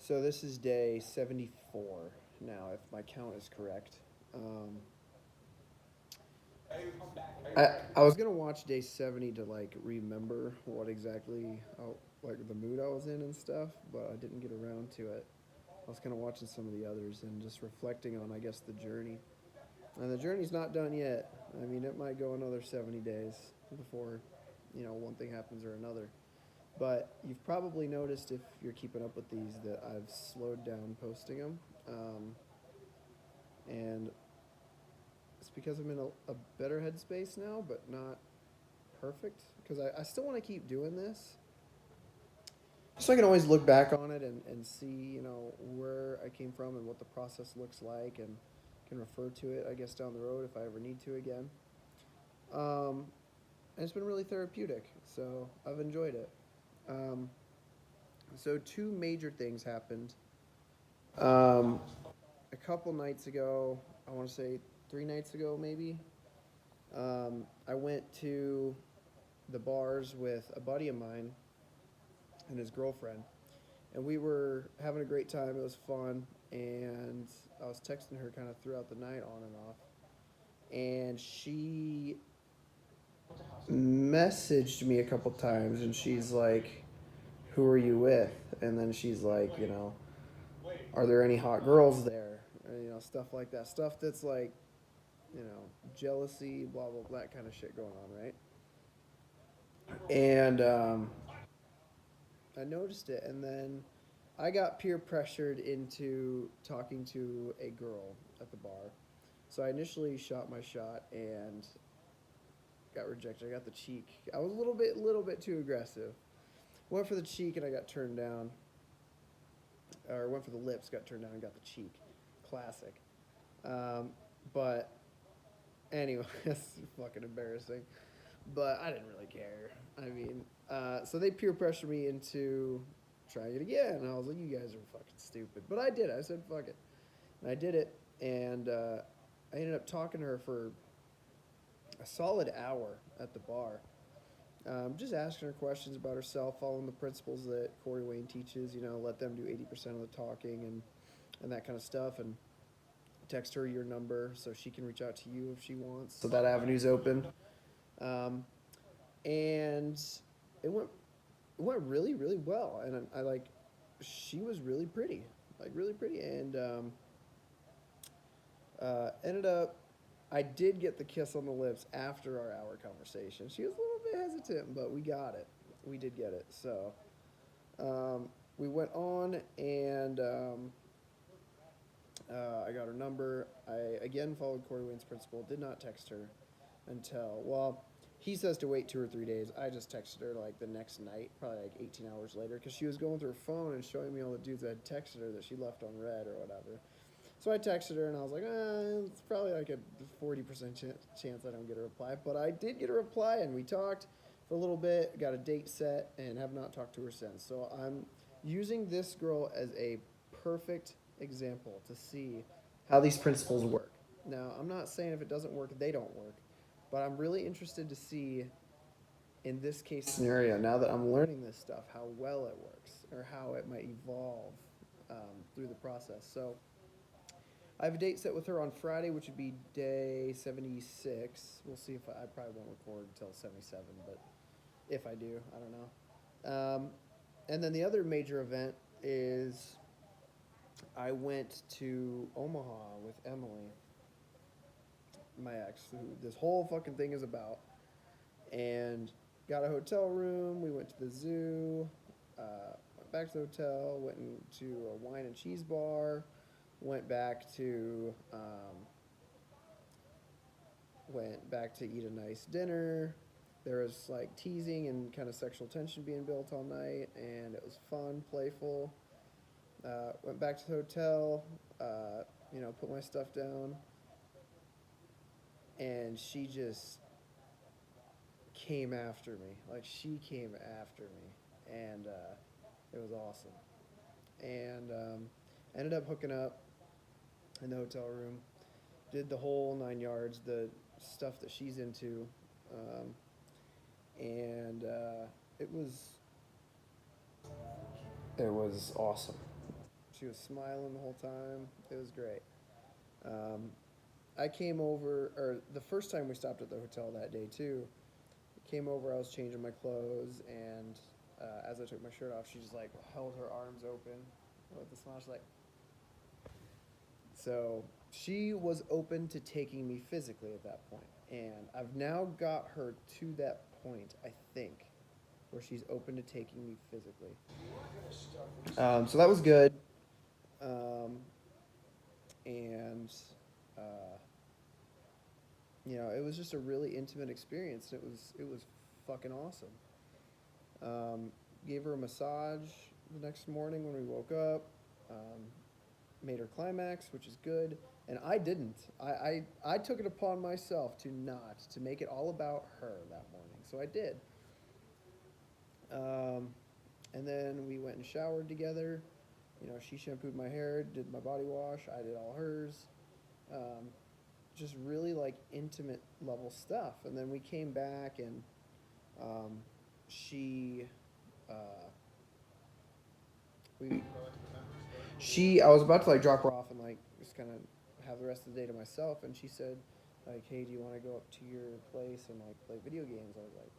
So this is day 74 now, if my count is correct. I was gonna watch day 70 to like remember what exactly like the mood I was in and stuff, but I didn't get around to it. I was kind of watching some of the others and just reflecting on, I guess, the journey. And the journey's not done yet. I mean, it might go another 70 days before, one thing happens or another. But you've probably noticed if you're keeping up with these that I've slowed down posting them. And it's because I'm in a better headspace now, but not perfect. Because I still want to keep doing this. So I can always look back on it and see, where I came from and what the process looks like and can refer to it, I guess, down the road if I ever need to again. Um, and it's been really therapeutic, so I've enjoyed it. Um, so two major things happened. Um, a couple nights ago, I want to say 3 nights ago, maybe. I went to the bars with a buddy of mine and his girlfriend, and we were having a great time. It was fun, and I was texting her kind of throughout the night, on and off, and she messaged me a couple times, and she's like, "Who are you with?" And then she's like, "Are there any hot girls there?" And, stuff like that. Stuff that's like, jealousy, blah blah blah, that kind of shit going on, right? And I noticed it, and then I got peer pressured into talking to a girl at the bar. So I initially shot my shot and got rejected. I got the cheek. I was a little bit too aggressive. Went for the cheek and I got turned down, or went for the lips, got turned down, and got the cheek. Classic. Um, but anyway, it's fucking embarrassing. But I didn't really care. I mean, so they peer pressured me into trying it again. And I was like, you guys are fucking stupid. But I did. I said, fuck it. And I did it. And I ended up talking to her for a solid hour at the bar. Just asking her questions about herself, following the principles that Corey Wayne teaches. Let them do 80% of the talking and that kind of stuff. And text her your number so she can reach out to you if she wants. So that avenue's open. Um, and it went really really well, and I like she was really pretty, like really pretty, and ended up I did get the kiss on the lips after our hour conversation. She was a little bit hesitant, but we got it. We did get it. So we went on, and I got her number. I again followed Corey Wayne's principle. Did not text her until, well, he says to wait 2 or 3 days. I just texted her like the next night, probably like 18 hours later, because she was going through her phone and showing me all the dudes that had texted her that she left on read or whatever. So I texted her and I was like, it's probably like a 40% chance I don't get a reply. But I did get a reply, and we talked for a little bit, got a date set, and have not talked to her since. So I'm using this girl as a perfect example to see how these principles work. Now, I'm not saying if it doesn't work, they don't work, but I'm really interested to see in this case scenario, now that I'm learning this stuff, how well it works or how it might evolve through the process. So I have a date set with her on Friday, which would be day 76. We'll see if I probably won't record until 77, but if I do, I don't know. And then the other major event is I went to Omaha with Emily, my ex, who this whole fucking thing is about, and got a hotel room. We went to the zoo, went back to the hotel, went to a wine and cheese bar, went back to eat a nice dinner. There was like teasing and kind of sexual tension being built all night, and it was fun, playful. Went back to the hotel, put my stuff down, and she just came after me. Like, she came after me, and it was awesome. And ended up hooking up in the hotel room. Did the whole 9 yards, the stuff that she's into, um, and it was awesome. She was smiling the whole time. It was great. Um, I came over, or the first time we stopped at the hotel that day too. Came over, I was changing my clothes, and as I took my shirt off, she just like held her arms open with a smile. She's like, so she was open to taking me physically at that point, and I've now got her to that point, I think, where she's open to taking me physically. So that was good, um, and uh, it was just a really intimate experience. It was fucking awesome. Um, Gave her a massage the next morning when we woke up. Um, Made her climax, which is good. And I didn't. I took it upon myself to make it all about her that morning. So I did. Um, and then we went and showered together. She shampooed my hair, did my body wash. I did all hers. Um, just really like intimate level stuff. And then we came back and um, she uh, we I was about to like drop her off and like just kind of have the rest of the day to myself, and she said like, hey, do you want to go up to your place and like play video games? I was like,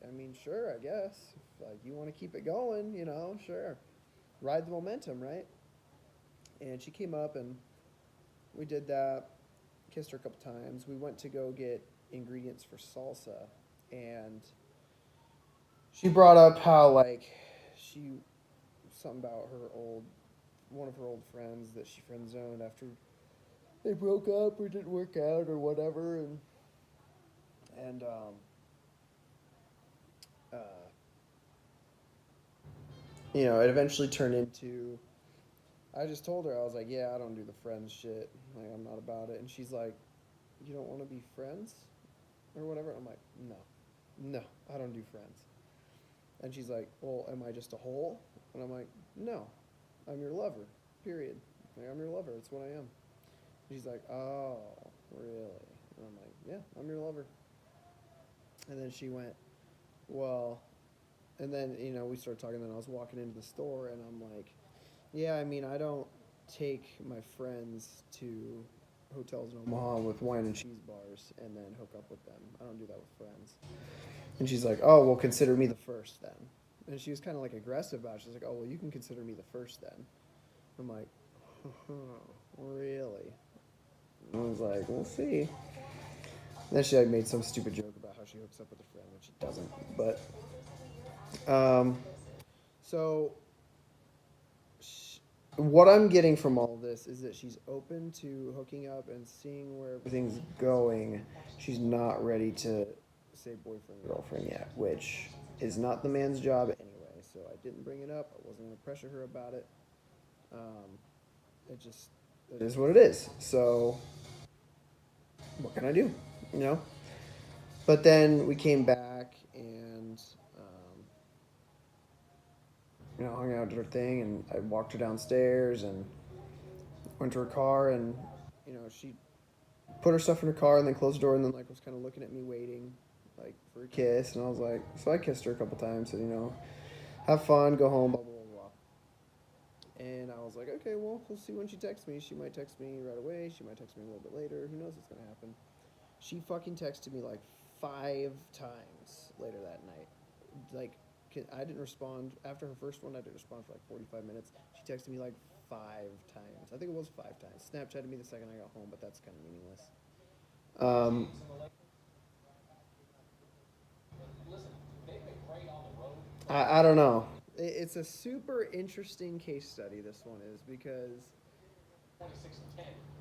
I mean, sure, I guess, if like you want to keep it going, sure, ride the momentum, right? And she came up and we did that, kissed her a couple times. We went to go get ingredients for salsa, and she brought up how like she something about her old one of her old friends that she friend zoned after they broke up or didn't work out or whatever, and uh, it eventually turned into. I just told her, I was like, yeah, I don't do the friends shit. Like, I'm not about it. And she's like, you don't want to be friends or whatever. I'm like, no, no, I don't do friends. And she's like, well, am I just a hole? And I'm like, no, I'm your lover. Period. Like, I'm your lover. That's what I am. And she's like, oh, really? And I'm like, yeah, I'm your lover. And then she went, well, and then, we started talking. Then I was walking into the store, and I'm like, yeah, I mean, I don't take my friends to hotels in Omaha with wine and cheese bars and then hook up with them. I don't do that with friends. And she's like, oh, well, consider me the first then. And she was kind of like aggressive about it. She's like, oh, well, you can consider me the first then. I'm like, oh, really? And I was like, we'll see. And then she like made some stupid joke about how she hooks up with a friend, which she doesn't. But um, so what I'm getting from all this is that she's open to hooking up and seeing where everything's going. She's not ready to say boyfriend girlfriend yet, which is not the man's job anyway. So I didn't bring it up. I wasn't going to pressure her about it. Um, it is what it is. So what can I do? You know. But then we came back and hung out, did her thing, and I walked her downstairs and went to her car, and she put her stuff in her car and then closed the door and then like was kind of looking at me waiting like for a kiss, and I was like, so I kissed her a couple times, and have fun, go home, blah blah blah blah. And I was like, okay, well, we'll see when she texts me. She might text me right away. She might text me a little bit later. Who knows what's gonna happen? She fucking texted me like 5 times later that night. Like, I didn't respond after her first one. I didn't respond for like 45 minutes. She texted me like 5 times. I think it was 5 times. Snapchatted me the second I got home, but that's kind of meaningless. Um, I don't know. It's a super interesting case study. This one is because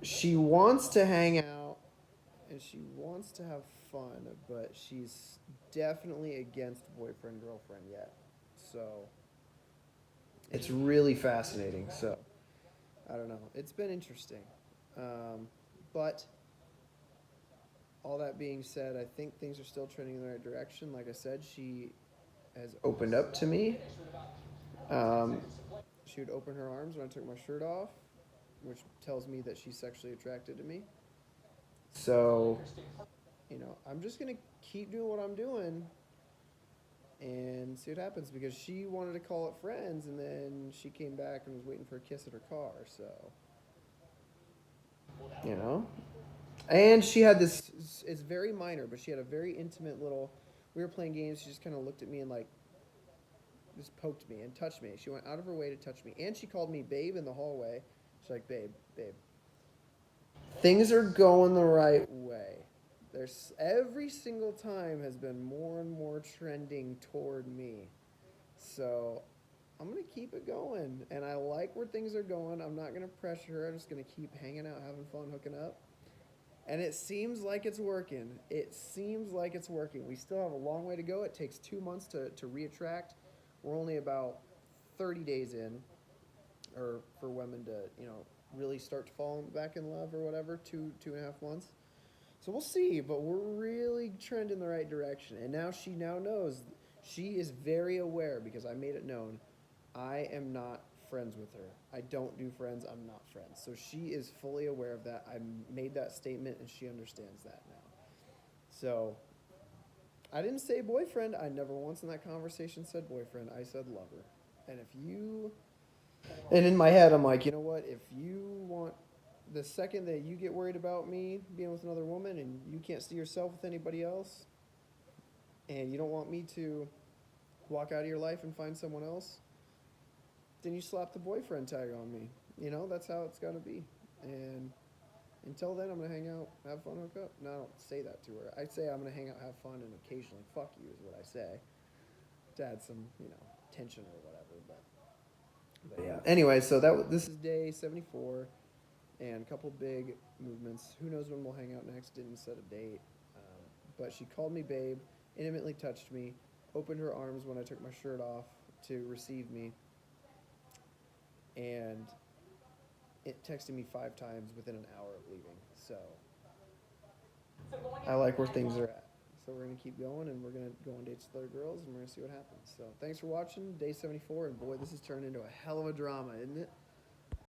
she wants to hang out and she wants to have fun, but she's definitely against boyfriend girlfriend yet. So it's really fascinating. So I don't know. It's been interesting, but all that being said, I think things are still trending in the right direction. Like I said, she has opened up to me. Um, she would open her arms when I took my shirt off, which tells me that she's sexually attracted to me. So, I'm just gonna keep doing what I'm doing, and see what happens because she wanted to call it friends, and then she came back and was waiting for a kiss in her car. So you know, and she had this. It's very minor, but she had a very intimate little. We were playing games. She just kind of looked at me and like just poked me and touched me. She went out of her way to touch me, and she called me babe in the hallway. She's like, babe, babe. Things are going the right way. There's every single time has been more and more trending toward me. So I'm gonna keep it going, and I like where things are going. I'm not gonna pressure her. I'm just gonna keep hanging out, having fun, hooking up, and it seems like it's working. It seems like it's working. We still have a long way to go. It takes 2 months to reattract. We're only about 30 days in, or for women to really start to fall back in love or whatever. 2.5 months. So we'll see, but we're really trending in the right direction. And now she now knows. She is very aware because I made it known. I am not friends with her. I don't do friends. I'm not friends. So she is fully aware of that. I made that statement and she understands that now. So I didn't say boyfriend. I never once in that conversation said boyfriend. I said lover. And if you and in my head I'm like, you know what? If you want the second that you get worried about me being with another woman and you can't see yourself with anybody else and you don't want me to walk out of your life and find someone else, then you slap the boyfriend tag on me. That's how it's got to be. And until then, I'm going to hang out, have fun, hook up. No, I don't say that to her. I say I'm going to hang out, have fun, and occasionally fuck you is what I say to add some, tension or whatever. But yeah. Anyway, so this is day 74 and a couple big movements. Who knows when we'll hang out next? Didn't set a date. But she called me babe, intimately touched me, opened her arms when I took my shirt off to receive me, and it texted me 5 times within an hour of leaving. So I like where things are at. So we're going to keep going, and we're going to go on dates with other girls, and we're going to see what happens. So thanks for watching day 74, and boy, this has turned into a hell of a drama, isn't it?